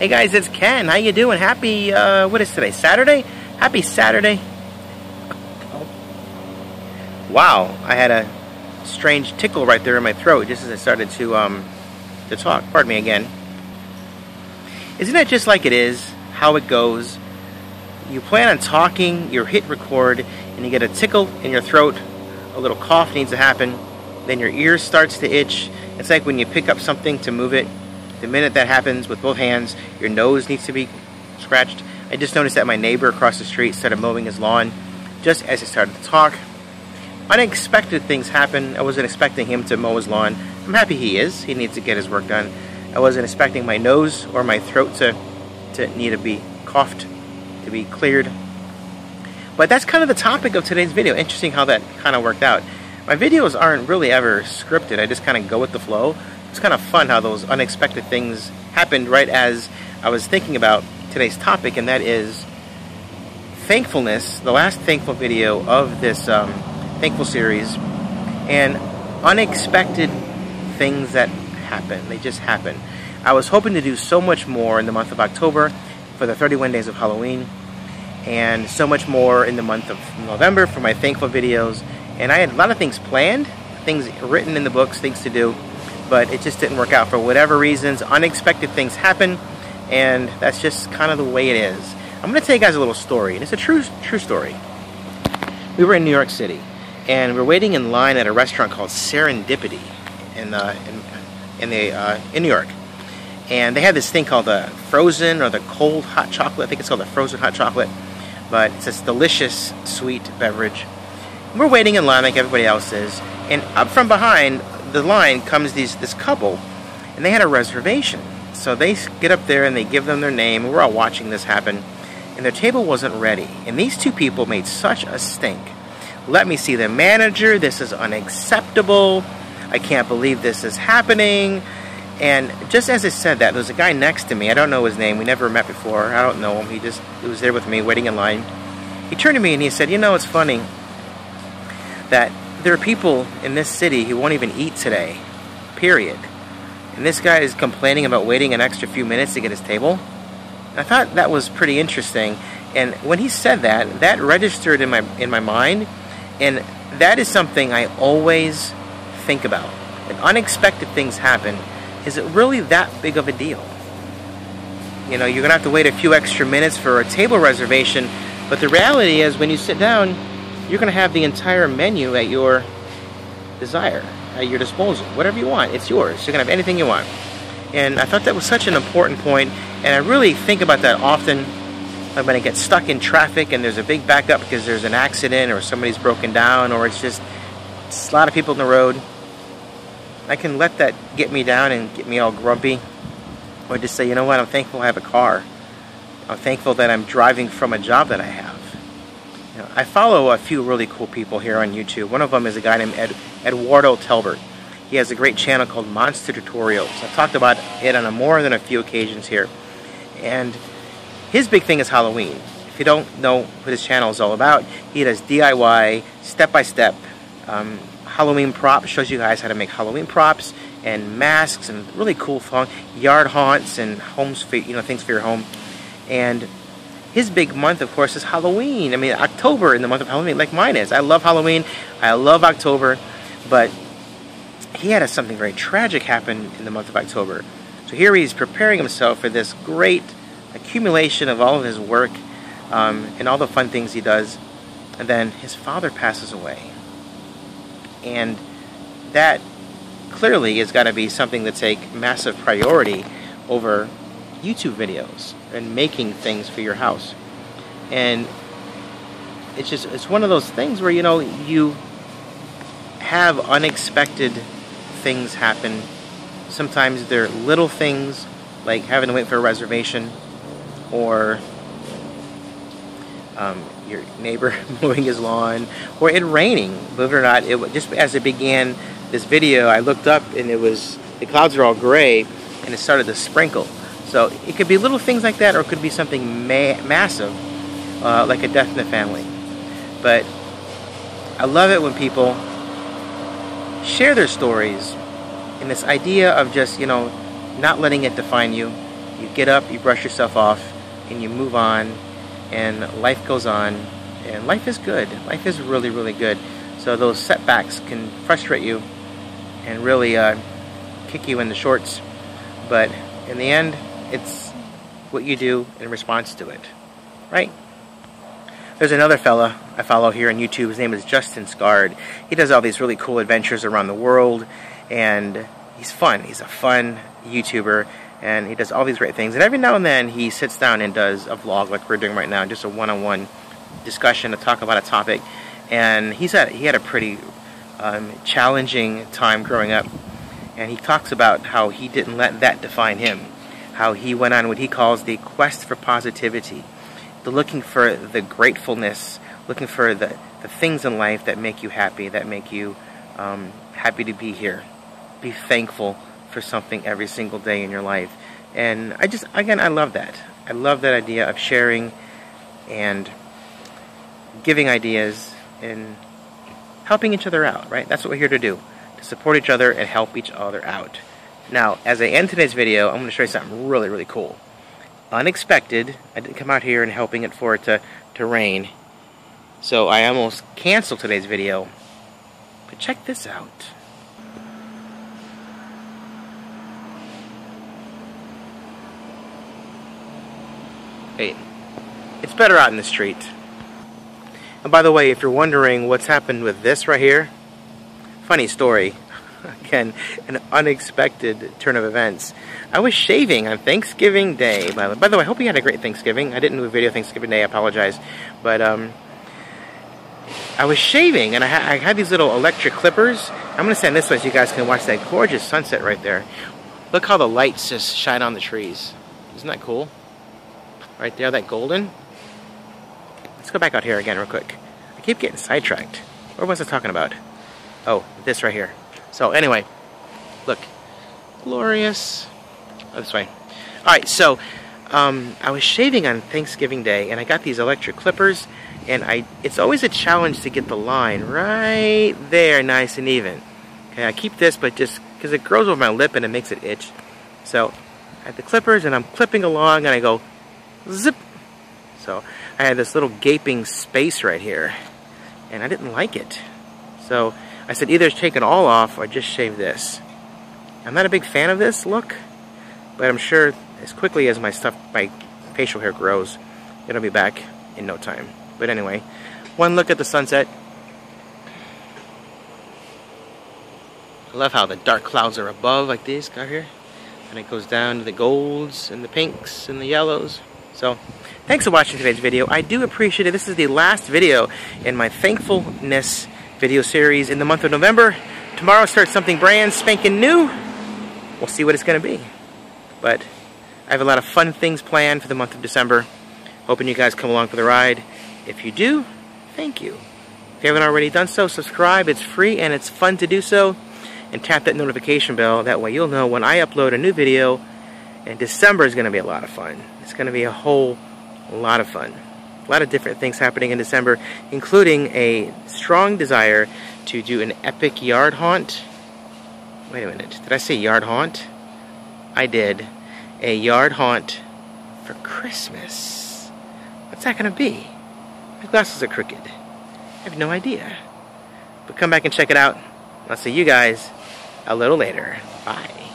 Hey guys, it's Ken. How you doing? Happy, what is today? Saturday? Happy Saturday. Wow, I had a strange tickle right there in my throat just as I started to talk. Pardon me again. Isn't that just like it is? How it goes? You plan on talking, you hit record, and you get a tickle in your throat. A little cough needs to happen. Then your ear starts to itch. It's like when you pick up something to move it. The minute that happens with both hands, your nose needs to be scratched. I just noticed that my neighbor across the street started mowing his lawn just as I started to talk. Unexpected things happen. I wasn't expecting him to mow his lawn. I'm happy he is. He needs to get his work done. I wasn't expecting my nose or my throat to need to be coughed, to be cleared. But that's kind of the topic of today's video. Interesting how that kind of worked out. My videos aren't really ever scripted. I just kind of go with the flow. It's kind of fun how those unexpected things happened right as I was thinking about today's topic, and that is thankfulness, the last thankful video of this thankful series, and unexpected things that happen. They just happen. I was hoping to do so much more in the month of October for the 31 days of Halloween, and so much more in the month of November for my thankful videos, and I had a lot of things planned, things written in the books, things to do, but it just didn't work out for whatever reasons. Unexpected things happen, and that's just kind of the way it is. I'm going to tell you guys a little story, and it's a true story. We were in New York City, and we're waiting in line at a restaurant called Serendipity in New York. And they had this thing called the frozen or the cold hot chocolate. I think it's called the frozen hot chocolate, but it's this delicious sweet beverage. We're waiting in line like everybody else is, and up from behind the line comes this couple, and they had a reservation. So they get up there and they give them their name, and we're all watching this happen, and their table wasn't ready. And these two people made such a stink. Let me see the manager. This is unacceptable. I can't believe this is happening. And just as I said that, there was a guy next to me. I don't know his name. We never met before. I don't know him. He was there with me waiting in line. He turned to me and he said, "You know, it's funny that there are people in this city who won't even eat today, period. And this guy is complaining about waiting an extra few minutes to get his table." And I thought that was pretty interesting. And when he said that, that registered in my mind. And that is something I always think about. When unexpected things happen, is it really that big of a deal? You know, you're going to have to wait a few extra minutes for a table reservation, but the reality is when you sit down, you're going to have the entire menu at your desire, at your disposal. Whatever you want, it's yours. You're going to have anything you want. And I thought that was such an important point, and I really think about that often. Like when I get stuck in traffic and there's a big backup because there's an accident or somebody's broken down or it's a lot of people on the road. I can let that get me down and get me all grumpy, or just say, you know what, I'm thankful I have a car. I'm thankful that I'm driving from a job that I have. You know, I follow a few really cool people here on YouTube. One of them is a guy named Eduardo Telbert. He has a great channel called Monster Tutorials. I've talked about it on more than a few occasions here. And his big thing is Halloween. If you don't know what his channel is all about, he does DIY, step-by-step, Halloween props, shows you guys how to make Halloween props and masks and really cool fun, yard haunts and homes for, things for your home. And his big month, of course, is Halloween. I mean, October in the month of Halloween, like mine is. I love Halloween. I love October. But he had something very tragic happen in the month of October. So here he's preparing himself for this great accumulation of all of his work and all the fun things he does. And then his father passes away. And that clearly is got to be something to take massive priority over YouTube videos and making things for your house. And it's one of those things where, you have unexpected things happen. Sometimes they're little things like having to wait for a reservation, or your neighbor mowing his lawn, or it raining. Believe it or not, just as it began this video, I looked up and the clouds are all gray and it started to sprinkle. So it could be little things like that, or it could be something massive, like a death in the family. But I love it when people share their stories, and this idea of just, not letting it define you, You get up, you brush yourself off, and you move on, and life goes on, and life is good. Life is really, really good. So those setbacks can frustrate you and really kick you in the shorts, but in the end, it's what you do in response to it, right? There's another fella I follow here on YouTube. His name is Justin Scard. He does all these really cool adventures around the world, and he's fun. He's a fun YouTuber, and he does all these great things. And every now and then, he sits down and does a vlog like we're doing right now, just a one-on-one discussion to talk about a topic. And he had a pretty challenging time growing up, and he talks about how he didn't let that define him, how he went on what he calls the quest for positivity, the looking for the gratefulness, looking for the things in life that make you happy, that make you happy to be here. Be thankful for something every single day in your life. And I love that. I love that idea of sharing and giving ideas and helping each other out, right? That's what we're here to do, to support each other and help each other out. Now, as I end today's video, I'm going to show you something really, really cool. Unexpected. I didn't come out here and helping it for it to rain, so I almost canceled today's video. But check this out. Hey, it's better out in the street. And by the way, if you're wondering what's happened with this right here, funny story. Again, an unexpected turn of events. I was shaving on Thanksgiving Day. By the way, I hope you had a great Thanksgiving. I didn't do a video Thanksgiving Day, I apologize. But I was shaving, and I had these little electric clippers. I'm going to stand this way so you guys can watch that gorgeous sunset right there. Look how the lights just shine on the trees. Isn't that cool? Right there, that golden. Let's go back out here again real quick. I keep getting sidetracked. What was I talking about? Oh, this right here. So anyway, look, glorious. Oh, this way. All right, so I was shaving on Thanksgiving Day, and I got these electric clippers, and it's always a challenge to get the line right there, nice and even. Okay, I keep this, but just because it grows over my lip and it makes it itch. So I have the clippers, and I'm clipping along, and I go zip. So I had this little gaping space right here, and I didn't like it. So I said either take it all off or just shave this. I'm not a big fan of this look, but I'm sure as quickly as my facial hair grows, it'll be back in no time. But anyway, one look at the sunset. I love how the dark clouds are above like these out here, and it goes down to the golds and the pinks and the yellows. So thanks for watching today's video. I do appreciate it. This is the last video in my Thankfulness video series in the month of November. Tomorrow starts something brand spanking new. We'll see what it's going to be. But I have a lot of fun things planned for the month of December. Hoping you guys come along for the ride. If you do, thank you. If you haven't already done so, subscribe. It's free and it's fun to do so. And tap that notification bell. That way you'll know when I upload a new video. And December is going to be a lot of fun. It's going to be a whole lot of fun. A lot of different things happening in December, including a strong desire to do an epic yard haunt. Wait a minute, did I say yard haunt? I did. A yard haunt for Christmas. What's that going to be? My glasses are crooked. I have no idea. But come back and check it out. I'll see you guys a little later. Bye.